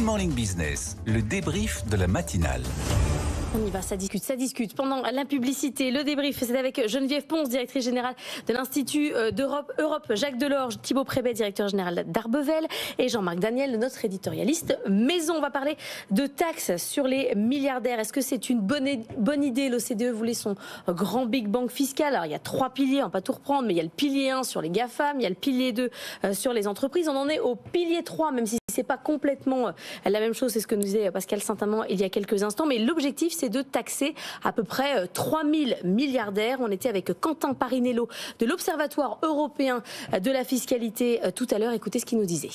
Morning Business, le débrief de la matinale. On y va, ça discute. Pendant la publicité, le débrief, c'est avec Geneviève Ponce, directrice générale de l'Institut Europe Jacques Delors, Thibaut Prébet, directeur général d'Arbevel, et Jean-Marc Daniel, notre éditorialiste maison. On va parler de taxes sur les milliardaires. Est-ce que c'est une bonne idée? L'OCDE voulait son grand Big Bang fiscal. Alors, il y a 3 piliers, on va pas tout reprendre, mais il y a le pilier 1 sur les GAFAM, il y a le pilier 2 sur les entreprises. On en est au pilier 3, même si c'est pas complètement la même chose, c'est ce que nous disait Pascal Saint-Amand il y a quelques instants, mais l'objectif c'est de taxer à peu près 3000 milliardaires. On était avec Quentin Parinello de l'Observatoire européen de la fiscalité tout à l'heure. Écoutez ce qu'il nous disait.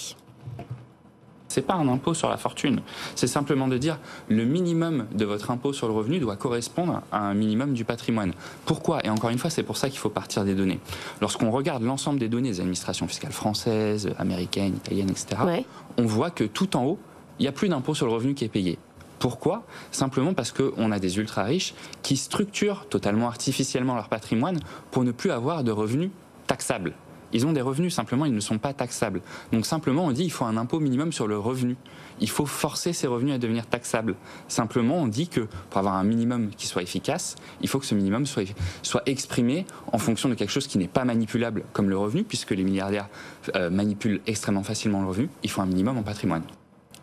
C'est pas un impôt sur la fortune, c'est simplement de dire le minimum de votre impôt sur le revenu doit correspondre à un minimum du patrimoine. Pourquoi? Et encore une fois, c'est pour ça qu'il faut partir des données. Lorsqu'on regarde l'ensemble des données des administrations fiscales françaises, américaines, italiennes, etc., on voit que tout en haut, il n'y a plus d'impôt sur le revenu qui est payé. Pourquoi? Simplement parce qu'on a des ultra-riches qui structurent totalement artificiellement leur patrimoine pour ne plus avoir de revenus taxables. Ils ont des revenus, simplement ils ne sont pas taxables. Donc simplement on dit qu'il faut un impôt minimum sur le revenu. Il faut forcer ces revenus à devenir taxables. Simplement on dit que pour avoir un minimum qui soit efficace, il faut que ce minimum soit exprimé en fonction de quelque chose qui n'est pas manipulable comme le revenu, puisque les milliardaires manipulent extrêmement facilement le revenu. Il faut un minimum en patrimoine.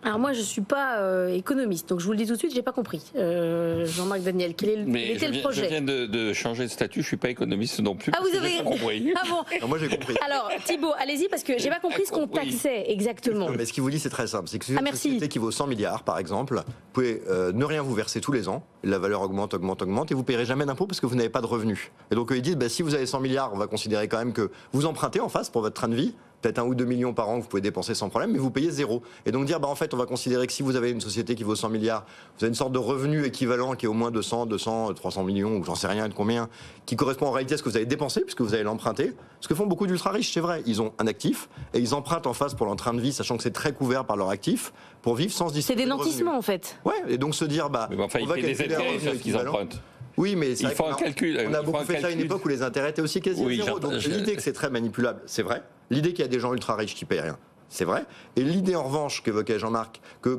Alors moi je suis pas économiste, donc je vous le dis tout de suite, j'ai pas compris. Jean-Marc Daniel, quel était le projet? Je viens de changer de statut, je suis pas économiste non plus. Ah vous avez compris? Ah bon. Non, moi j'ai compris. Alors Thibaut, allez-y parce que j'ai pas compris ce qu'on taxait exactement. Non, mais ce qu'il vous dit c'est très simple, c'est que si vous avez une société qui vaut 100 milliards par exemple, vous pouvez ne rien vous verser tous les ans, la valeur augmente et vous payerez jamais d'impôt parce que vous n'avez pas de revenus. Et donc ils disent si vous avez 100 milliards, on va considérer quand même que vous empruntez en face pour votre train de vie. Peut-être 1 ou 2 millions par an que vous pouvez dépenser sans problème, mais vous payez zéro. Et donc dire, en fait, on va considérer que si vous avez une société qui vaut 100 milliards, vous avez une sorte de revenu équivalent qui est au moins 200, 300 millions, ou j'en sais rien de combien, qui correspond en réalité à ce que vous avez dépensé, puisque vous allez l'emprunter. Ce que font beaucoup d'ultra-riches, c'est vrai. Ils ont un actif, et ils empruntent en face pour leur train de vie, sachant que c'est très couvert par leur actif, pour vivre sans se distribuer. C'est des nantissements, en fait. Ouais, et donc se dire, mais enfin, on va calculer des intérêts sur ce qu'ils empruntent. Oui, mais il faut un calcul. On a beaucoup fait ça à une époque où les intérêts étaient aussi quasi zéro. Donc l'idée que c'est très manipulable, c'est vrai. L'idée qu'il y a des gens ultra riches qui payent rien, c'est vrai. Et l'idée en revanche qu'évoquait Jean-Marc, que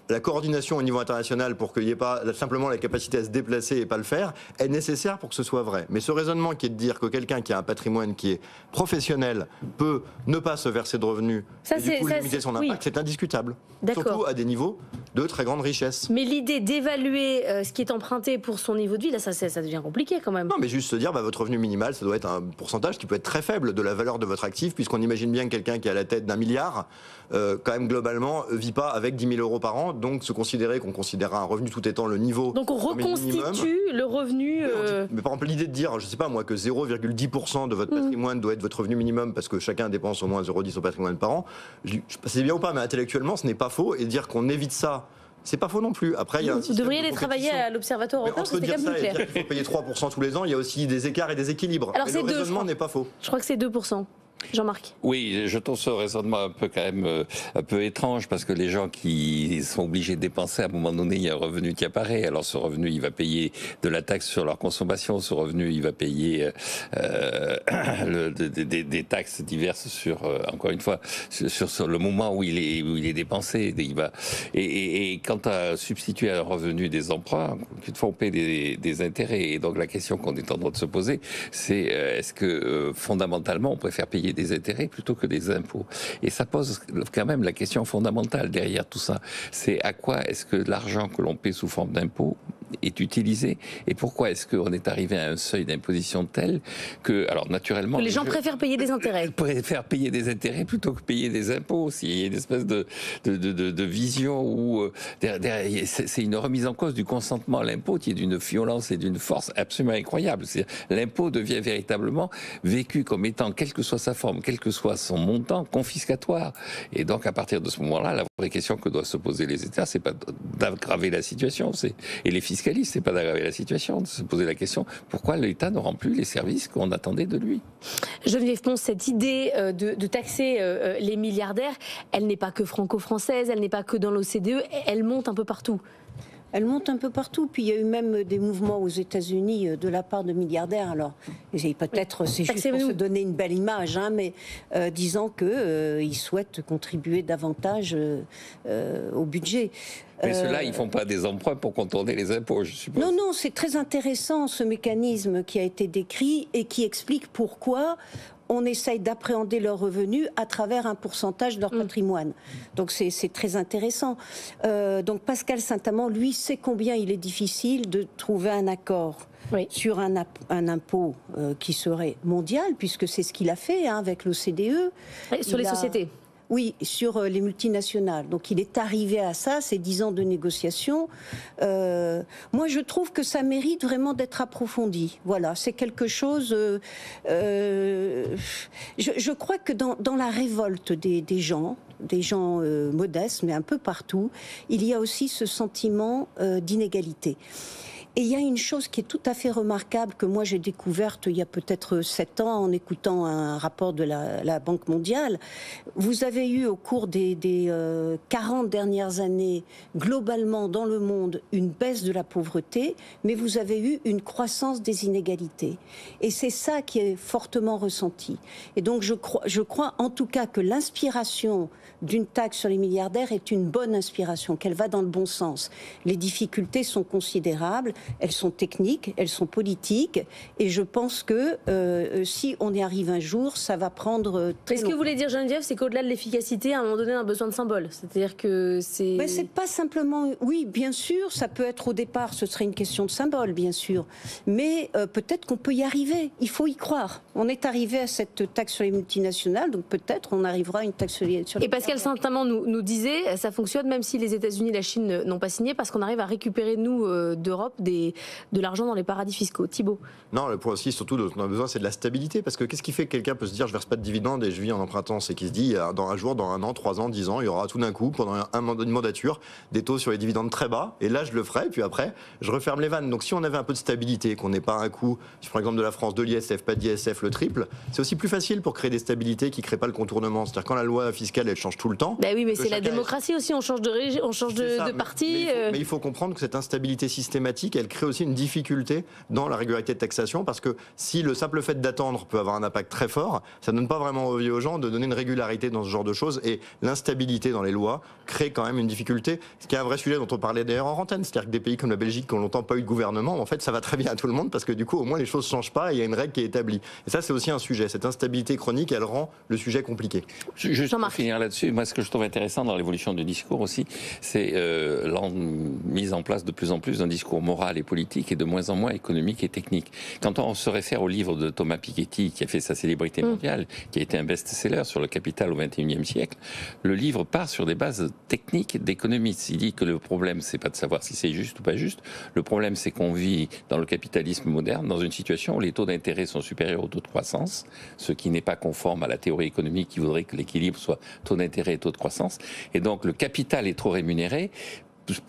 la coordination au niveau international pour qu'il n'y ait pas simplement la capacité à se déplacer et pas le faire, est nécessaire pour que ce soit vrai. Mais ce raisonnement qui est de dire que quelqu'un qui a un patrimoine qui est professionnel peut ne pas se verser de revenus et du coup limiter son impact, c'est indiscutable. Surtout à des niveaux de très grande richesse. Mais l'idée d'évaluer ce qui est emprunté pour son niveau de vie, là, ça devient compliqué quand même. Non, mais juste se dire, votre revenu minimal, ça doit être un pourcentage qui peut être très faible de la valeur de votre actif, puisqu'on imagine bien que quelqu'un qui est à la tête d'1 milliard, quand même globalement, vit pas avec 10 000 euros par an, donc qu'on considérera un revenu tout étant le niveau. Donc on reconstitue le revenu. Mais par exemple, l'idée de dire, je sais pas moi, que 0,10% de votre patrimoine doit être votre revenu minimum, parce que chacun dépense au moins 0,10 au patrimoine par an, je sais pas si c'est bien ou pas, mais intellectuellement, ce n'est pas faux, et dire qu'on évite ça, c'est pas faux non plus. Après, vous devriez aller travailler à l'Observatoire européen, c'était quand même plus clair. Il faut payer 3% tous les ans, il y a aussi des écarts et des équilibres. Alors le raisonnement n'est pas faux. Je crois que c'est 2%. Jean-Marc. Oui, je trouve ce raisonnement un peu étrange, parce que les gens qui sont obligés de dépenser, à un moment donné, il y a un revenu qui apparaît. Alors ce revenu, il va payer de la taxe sur leur consommation. Ce revenu, il va payer des taxes diverses sur, encore une fois, sur le moment où il est dépensé. Et quant à substituer à un revenu des emprunts, quelquefois on paie des intérêts. Et donc la question qu'on est en train de se poser, c'est est-ce que fondamentalement on préfère payer des intérêts plutôt que des impôts? Et ça pose quand même la question fondamentale derrière tout ça. C'est à quoi est-ce que l'argent que l'on paie sous forme d'impôts est utilisé, et pourquoi est-ce qu'on est arrivé à un seuil d'imposition tel que, alors naturellement, les gens préfèrent payer des intérêts. Préfèrent payer des intérêts plutôt que payer des impôts. Il y a une espèce de vision où c'est une remise en cause du consentement à l'impôt qui est d'une violence et d'une force absolument incroyable. L'impôt devient véritablement vécu comme étant, quelle que soit sa forme, quel que soit son montant, confiscatoire. Et donc à partir de ce moment-là, la vraie question que doivent se poser les États, c'est pas d'aggraver la situation, et les fiscalistes, c'est pas d'aggraver la situation, de se poser la question pourquoi l'État ne rend plus les services qu'on attendait de lui. Geneviève Ponce, cette idée de taxer les milliardaires, elle n'est pas que franco-française, elle n'est pas que dans l'OCDE, elle monte un peu partout. Elle monte un peu partout. Puis il y a eu même des mouvements aux États-Unis de la part de milliardaires. Alors, peut-être c'est juste pour se donner une belle image, hein, mais disant qu'ils souhaitent contribuer davantage au budget. Mais ceux-là, ils ne font pas des emprunts pour contourner les impôts, je suppose. Non, non, c'est très intéressant ce mécanisme qui a été décrit et qui explique pourquoi on essaye d'appréhender leurs revenus à travers un pourcentage de leur patrimoine. Donc c'est très intéressant. Donc Pascal Saint-Amand, lui, sait combien il est difficile de trouver un accord sur un impôt qui serait mondial, puisque c'est ce qu'il a fait avec l'OCDE. Sur les sociétés. Oui, sur les multinationales. Donc il est arrivé à ça, ces 10 ans de négociations. Moi, je trouve que ça mérite vraiment d'être approfondi. Voilà, c'est quelque chose... je crois que dans la révolte des gens modestes, mais un peu partout, il y a aussi ce sentiment d'inégalité. Et il y a une chose qui est tout à fait remarquable que moi j'ai découverte il y a peut-être 7 ans en écoutant un rapport de la Banque mondiale. Vous avez eu au cours des 40 dernières années, globalement dans le monde, une baisse de la pauvreté, mais vous avez eu une croissance des inégalités. Et c'est ça qui est fortement ressenti. Et donc je crois en tout cas que l'inspiration d'une taxe sur les milliardaires est une bonne inspiration, qu'elle va dans le bon sens. Les difficultés sont considérables, elles sont techniques, elles sont politiques, et je pense que si on y arrive un jour, ça va prendre très longtemps. Ce que vous voulez dire, Geneviève, c'est qu'au-delà de l'efficacité, à un moment donné, on a besoin de symboles. C'est-à-dire que c'est... Mais c'est pas simplement... Oui, bien sûr, ça peut être au départ, ce serait une question de symbole, bien sûr. Mais peut-être qu'on peut y arriver. Il faut y croire. On est arrivé à cette taxe sur les multinationales, donc peut-être on arrivera à une taxe sur les... Et Pascal Saint-Amand nous disait, ça fonctionne même si les États-Unis et la Chine n'ont pas signé, parce qu'on arrive à récupérer, nous, d'Europe, de l'argent dans les paradis fiscaux. Thibault. Non, le point aussi, surtout, dont on a besoin, c'est de la stabilité. Parce que qu'est-ce qui fait que quelqu'un peut se dire, je verse pas de dividendes et je vis en empruntant? C'est qu'il se dit, dans un jour, dans 1 an, 3 ans, 10 ans, il y aura tout d'un coup, pendant une mandature, des taux sur les dividendes très bas. Et là, je le ferai. Puis après, je referme les vannes. Donc si on avait un peu de stabilité, qu'on n'ait pas un coup, si je prends l'exemple de la France, de l'ISF, pas d'ISF, le triple, c'est aussi plus facile pour créer des stabilités qui ne créent pas le contournement. C'est-à-dire quand la loi fiscale, elle change tout le temps. Ben oui, mais c'est la démocratie aussi. On change de parti. Mais il faut comprendre que cette instabilité systématique, elle crée aussi une difficulté dans la régularité de taxation, parce que si le simple fait d'attendre peut avoir un impact très fort, ça ne donne pas vraiment envie aux gens de donner une régularité dans ce genre de choses, et l'instabilité dans les lois crée quand même une difficulté, ce qui est un vrai sujet dont on parlait d'ailleurs en antenne, c'est-à-dire que des pays comme la Belgique qui ont longtemps pas eu de gouvernement, en fait ça va très bien à tout le monde, parce que du coup au moins les choses changent pas et il y a une règle qui est établie. Et ça c'est aussi un sujet, cette instabilité chronique, elle rend le sujet compliqué. Juste pour finir là-dessus, moi ce que je trouve intéressant dans l'évolution du discours aussi, c'est la mise en place de plus en plus d'un discours moral et politique et de moins en moins économique et technique. Quand on se réfère au livre de Thomas Piketty, qui a fait sa célébrité mondiale, qui a été un best-seller sur le capital au XXIe siècle, le livre part sur des bases techniques d'économistes. Il dit que le problème, c'est pas de savoir si c'est juste ou pas juste. Le problème, c'est qu'on vit dans le capitalisme moderne, dans une situation où les taux d'intérêt sont supérieurs aux taux de croissance, ce qui n'est pas conforme à la théorie économique qui voudrait que l'équilibre soit taux d'intérêt et taux de croissance. Et donc, le capital est trop rémunéré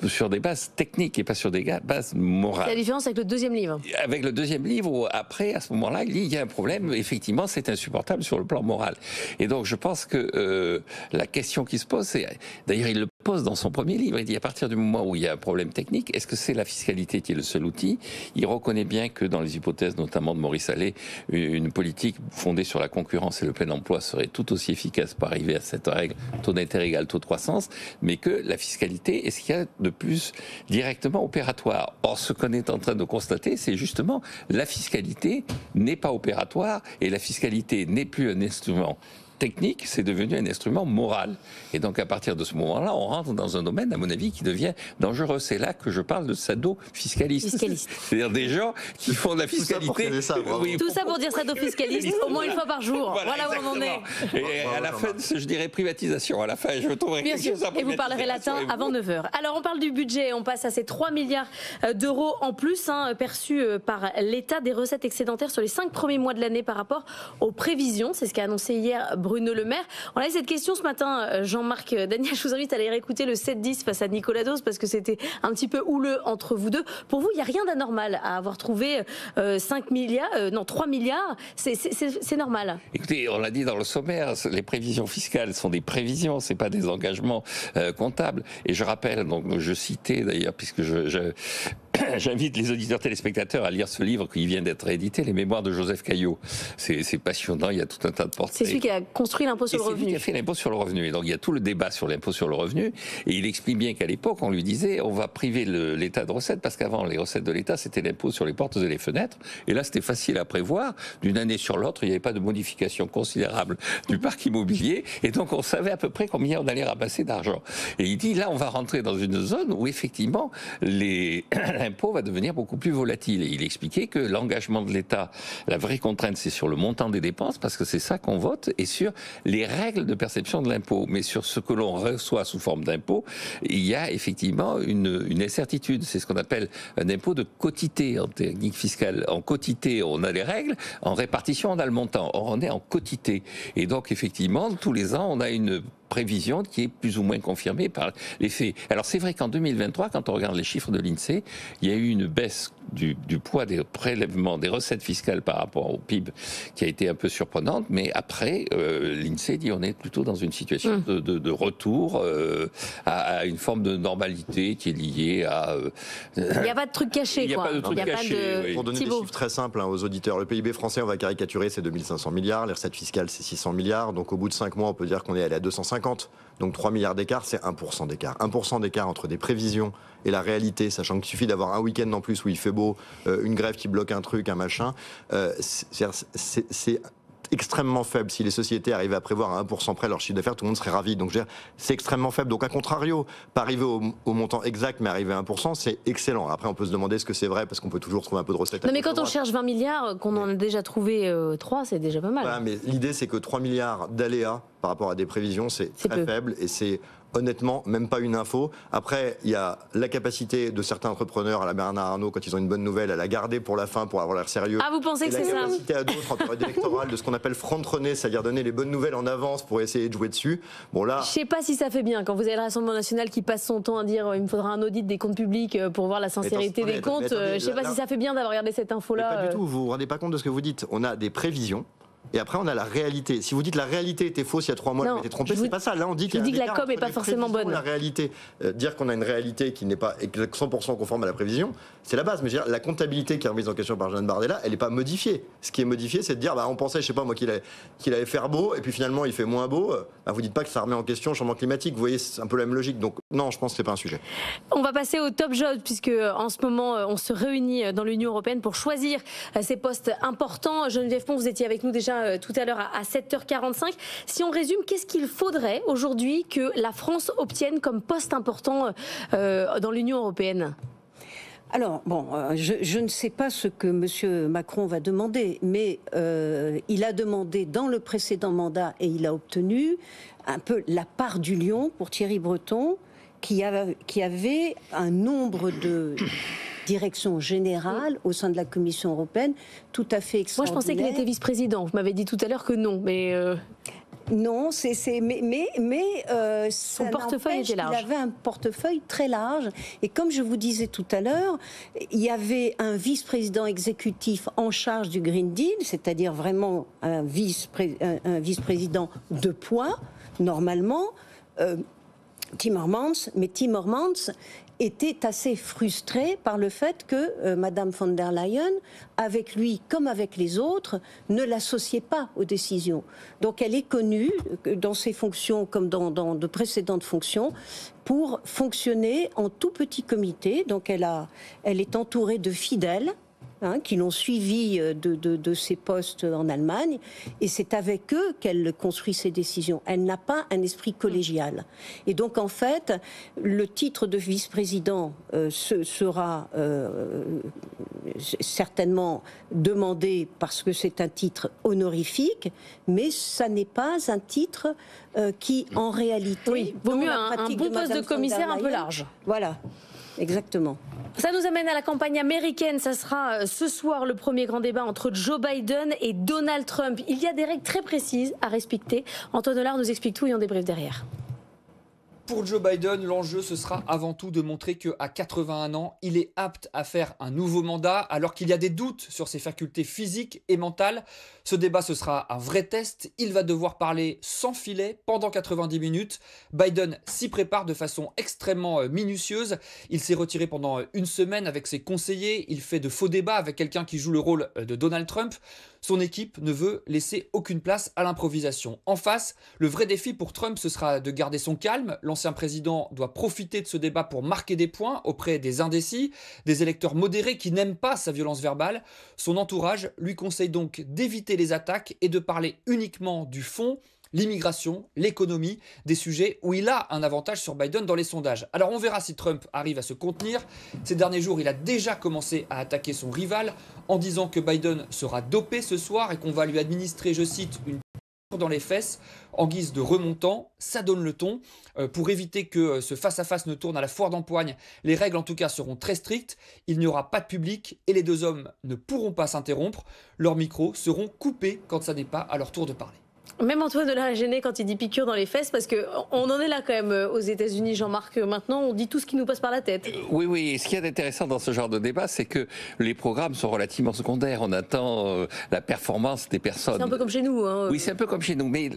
sur des bases techniques et pas sur des bases morales. C'est la différence avec le deuxième livre. Avec le deuxième livre, où après, à ce moment-là, il y a un problème, effectivement, c'est insupportable sur le plan moral. Et donc, je pense que la question qui se pose, c'est, d'ailleurs, il le pose dans son premier livre, il dit, à partir du moment où il y a un problème technique, est-ce que c'est la fiscalité qui est le seul outil? Il reconnaît bien que dans les hypothèses, notamment de Maurice Allais, une politique fondée sur la concurrence et le plein emploi serait tout aussi efficace pour arriver à cette règle, taux d'intérêt égal taux de croissance, mais que la fiscalité, est-ce qu'il y a de plus directement opératoire? Or, ce qu'on est en train de constater, c'est justement la fiscalité n'est pas opératoire et la fiscalité n'est plus un instrument technique, c'est devenu un instrument moral. Et donc, à partir de ce moment-là, on rentre dans un domaine, à mon avis, qui devient dangereux. C'est là que je parle de sado-fiscalistes. C'est-à-dire des gens qui font de la fiscalité. Tout ça pour dire sado-fiscaliste, au moins une fois par jour. Voilà où on en est. Et à la fin, je dirais privatisation. À la fin, je trouverai quelque chose à et vous parlerez latin avant 9h. Alors, on parle du budget. On passe à ces 3 milliards d'euros en plus, perçus par l'État, des recettes excédentaires sur les 5 premiers mois de l'année par rapport aux prévisions. C'est ce qu'a annoncé hier Bruno Bruno Le Maire. On a eu cette question ce matin, Jean-Marc Daniel, je vous invite à aller réécouter le 7-10 face à Nicolas Dose parce que c'était un petit peu houleux entre vous deux. Pour vous, il n'y a rien d'anormal à avoir trouvé 3 milliards, c'est normal. Écoutez, on l'a dit dans le sommaire, les prévisions fiscales sont des prévisions, c'est pas des engagements comptables. Et je rappelle, donc je citais d'ailleurs, puisque j'invite les auditeurs téléspectateurs à lire ce livre qui vient d'être réédité, Les Mémoires de Joseph Caillot. C'est passionnant, il y a tout un tas de portraits. C'est celui qui a construit l'impôt sur le revenu. C'est lui qui a fait l'impôt sur le revenu. Et donc il y a tout le débat sur l'impôt sur le revenu. Et il explique bien qu'à l'époque, on lui disait, on va priver l'État de recettes, parce qu'avant, les recettes de l'État, c'était l'impôt sur les portes et les fenêtres. Et là, c'était facile à prévoir. D'une année sur l'autre, il n'y avait pas de modification considérable du parc immobilier. Et donc on savait à peu près combien on allait ramasser d'argent. Et il dit, là, on va rentrer dans une zone où effectivement, l'impôt va devenir beaucoup plus volatile. Et il expliquait que l'engagement de l'État, la vraie contrainte, c'est sur le montant des dépenses, parce que c'est ça qu'on vote, et sur les règles de perception de l'impôt. Mais sur ce que l'on reçoit sous forme d'impôt, il y a effectivement une incertitude. C'est ce qu'on appelle un impôt de quotité en technique fiscale. En quotité, on a les règles. En répartition, on a le montant. Or, on est en quotité. Et donc, effectivement, tous les ans, on a une prévision qui est plus ou moins confirmée par les faits. Alors c'est vrai qu'en 2023, quand on regarde les chiffres de l'INSEE, il y a eu une baisse du poids des prélèvements, des recettes fiscales par rapport au PIB qui a été un peu surprenante, mais après, l'INSEE dit on est plutôt dans une situation de retour à une forme de normalité qui est liée à... il n'y a pas de truc caché, quoi. Il n'y a pas de truc caché. Pour donner des chiffres très simples aux auditeurs, le PIB français, on va caricaturer, c'est 2500 milliards, les recettes fiscales, c'est 600 milliards, donc au bout de 5 mois, on peut dire qu'on est allé à 250. Donc 3 milliards d'écart, c'est 1% d'écart. 1% d'écart entre des prévisions et la réalité, sachant qu'il suffit d'avoir un week-end en plus où il fait beau, une grève qui bloque un truc, un machin, c'est extrêmement faible. Si les sociétés arrivaient à prévoir à 1% près leur chiffre d'affaires, tout le monde serait ravi. Donc c'est extrêmement faible. Donc à contrario, pas arriver au montant exact, mais arriver à 1%, c'est excellent. Après, on peut se demander ce que c'est vrai, parce qu'on peut toujours trouver un peu de recettes. Non, mais quand on cherche 20 milliards, qu'on en a déjà trouvé 3, c'est déjà pas mal. Voilà, mais l'idée, c'est que 3 milliards d'aléas par rapport à des prévisions, c'est très faible, et c'est honnêtement même pas une info. Après, il y a la capacité de certains entrepreneurs, à la Bernard Arnault, quand ils ont une bonne nouvelle, à la garder pour la fin, pour avoir l'air sérieux. Ah, vous pensez que c'est ça? La capacité à d'autres, en période électorale, de ce qu'on appelle front-runner, c'est-à-dire donner les bonnes nouvelles en avance pour essayer de jouer dessus. Bon, là... Je sais pas si ça fait bien, quand vous avez le Rassemblement national qui passe son temps à dire il me faudra un audit des comptes publics pour voir la sincérité des comptes. Je sais pas si ça fait bien d'avoir regardé cette info-là. Pas du tout, vous vous rendez pas compte de ce que vous dites. On a des prévisions. Et après, on a la réalité. Si vous dites la réalité était fausse il y a 3 mois, vous m'avez trompé, c'est pas ça. Là, on dit qu'il y a la com n'est pas forcément bonne. La réalité, dire qu'on a une réalité qui n'est pas 100% conforme à la prévision, c'est la base. Mais je veux dire, la comptabilité qui est remise en question par Jeanne Bardella, elle n'est pas modifiée. Ce qui est modifié, c'est de dire, on pensait, je sais pas moi, qu'il allait faire beau, et puis finalement, il fait moins beau. Vous dites pas que ça remet en question le changement climatique. Vous voyez, c'est un peu la même logique. Donc non, je pense que c'est pas un sujet. On va passer au top job, puisque en ce moment, on se réunit dans l'Union européenne pour choisir ces postes importants. Geneviève Pons, vous étiez avec nous déjà tout à l'heure à 7h45. Si on résume, qu'est-ce qu'il faudrait aujourd'hui que la France obtienne comme poste important dans l'Union européenne ? Alors, bon, je ne sais pas ce que M. Macron va demander, mais il a demandé dans le précédent mandat, et il a obtenu un peu la part du lion pour Thierry Breton, qui avait un nombre de directions générales au sein de la Commission européenne tout à fait extraordinaire. Moi, je pensais qu'il était vice-président. Vous m'avez dit tout à l'heure que non, mais... Non, mais son portefeuille était large. Il avait un portefeuille très large. Et comme je vous disais tout à l'heure, il y avait un vice-président exécutif en charge du Green Deal, c'est-à-dire vraiment un vice-président de poids, normalement, Timmermans. Mais Timmermans était assez frustré par le fait que Madame von der Leyen, avec lui comme avec les autres, ne l'associait pas aux décisions. Donc elle est connue dans ses fonctions comme dans de précédentes fonctions pour fonctionner en tout petit comité. Donc elle est entourée de fidèles qui l'ont suivi de ses postes en Allemagne, et c'est avec eux qu'elle construit ses décisions. Elle n'a pas un esprit collégial. Et donc, en fait, le titre de vice-président sera certainement demandé parce que c'est un titre honorifique, mais ça n'est pas un titre qui, en réalité... Oui, vaut mieux un bon poste de commissaire un peu large. Voilà, exactement. Ça nous amène à la campagne américaine. Ça sera ce soir le premier grand débat entre Joe Biden et Donald Trump. Il y a des règles très précises à respecter. Antoine Hollard nous explique tout et on débriefe derrière. Pour Joe Biden, l'enjeu, ce sera avant tout de montrer qu'à 81 ans, il est apte à faire un nouveau mandat, alors qu'il y a des doutes sur ses facultés physiques et mentales. Ce débat, ce sera un vrai test. Il va devoir parler sans filet pendant 90 minutes. Biden s'y prépare de façon extrêmement minutieuse. Il s'est retiré pendant une semaine avec ses conseillers. Il fait de faux débats avec quelqu'un qui joue le rôle de Donald Trump. Son équipe ne veut laisser aucune place à l'improvisation. En face, le vrai défi pour Trump, ce sera de garder son calme. L'ancien président doit profiter de ce débat pour marquer des points auprès des indécis, des électeurs modérés qui n'aiment pas sa violence verbale. Son entourage lui conseille donc d'éviter les attaques et de parler uniquement du fond, l'immigration, l'économie, des sujets où il a un avantage sur Biden dans les sondages. Alors on verra si Trump arrive à se contenir. Ces derniers jours, il a déjà commencé à attaquer son rival en disant que Biden sera dopé ce soir et qu'on va lui administrer, je cite, une dans les fesses en guise de remontant. Ça donne le ton. Pour éviter que ce face-à-face ne tourne à la foire d'empoigne, les règles en tout cas seront très strictes. Il n'y aura pas de public et les deux hommes ne pourront pas s'interrompre. Leurs micros seront coupés quand ça n'est pas à leur tour de parler. Même Antoine Hollard est gêné quand il dit piqûre dans les fesses, parce qu'on en est là quand même aux États-Unis, Jean-Marc. Maintenant, on dit tout ce qui nous passe par la tête. Oui. Et ce qui est intéressant dans ce genre de débat, c'est que les programmes sont relativement secondaires. On attend la performance des personnes. C'est un peu comme chez nous. Hein. Oui, c'est un peu comme chez nous. Mais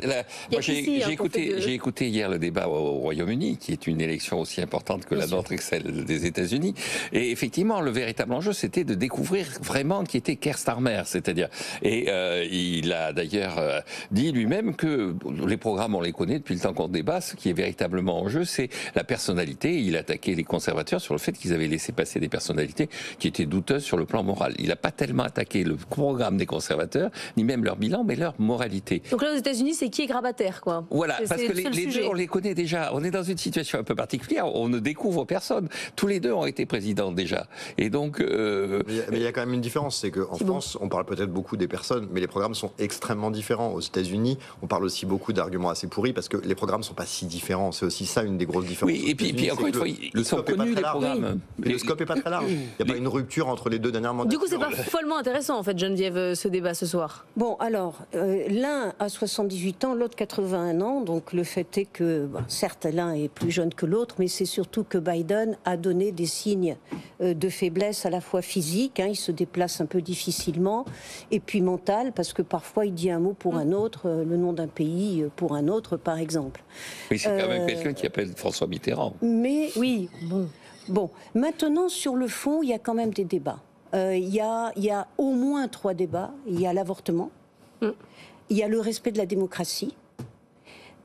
moi, j'ai écouté hier le débat au Royaume-Uni, qui est une élection aussi importante que la nôtre et celle des États-Unis. Et effectivement, le véritable enjeu, c'était de découvrir vraiment qui était Keir Starmer, c'est-à-dire. Et il a d'ailleurs dit lui-même que les programmes, on les connaît depuis le temps qu'on débat. Ce qui est véritablement en jeu, c'est la personnalité. Il attaquait les conservateurs sur le fait qu'ils avaient laissé passer des personnalités qui étaient douteuses sur le plan moral. Il n'a pas tellement attaqué le programme des conservateurs, ni même leur bilan, mais leur moralité. Donc là, aux États-Unis, c'est qui est grabataire, quoi. Voilà, parce que les deux, on les connaît déjà. On est dans une situation un peu particulière. On ne découvre personne. Tous les deux ont été présidents déjà. Et donc... Mais il y a quand même une différence. C'est qu'en France, on parle peut-être beaucoup des personnes, mais les programmes sont extrêmement différents. Aux États-Unis, on parle aussi beaucoup d'arguments assez pourris parce que les programmes ne sont pas si différents. C'est aussi ça une des grosses différences. Oui, et puis encore une fois, ils sont connus, les programmes. Oui. Le scope n'est pas très large. Il n'y a pas une rupture entre les deux dernières mandats. Du coup, c'est pas follement intéressant, en fait, Geneviève, ce débat ce soir. Bon, alors, l'un a 78 ans, l'autre 81 ans. Donc le fait est que, certes, l'un est plus jeune que l'autre, mais c'est surtout que Biden a donné des signes de faiblesse à la fois physique, il se déplace un peu difficilement, et puis mental, parce que parfois il dit un mot pour un autre, le nom d'un pays pour un autre, par exemple. Oui, c'est quand même quelqu'un qui appelle François Mitterrand. Mais oui, bon. Maintenant, sur le fond, il y a quand même des débats. Il y a au moins 3 débats. Il y a l'avortement, il y a le respect de la démocratie,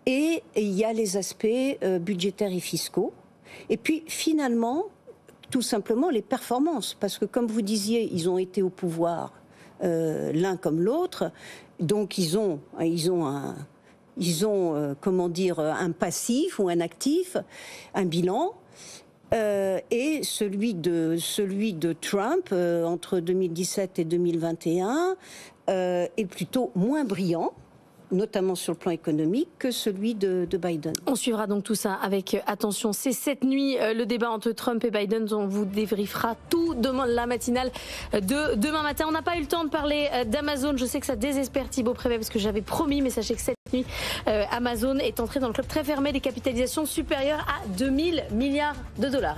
et il y a les aspects budgétaires et fiscaux. Et puis, finalement, tout simplement, les performances. Parce que, comme vous disiez, ils ont été au pouvoir l'un comme l'autre. Donc, ils ont comment dire, un passif ou un actif, un bilan. Et celui de Trump, entre 2017 et 2021, est plutôt moins brillant, notamment sur le plan économique, que celui de Biden. On suivra donc tout ça avec attention. C'est cette nuit le débat entre Trump et Biden. On vous débriefera tout demain, la matinale de demain matin. On n'a pas eu le temps de parler d'Amazon. Je sais que ça désespère Thibaut Prévet parce que j'avais promis, mais sachez que cette nuit, Amazon est entré dans le club très fermé des capitalisations supérieures à 2000 milliards de dollars.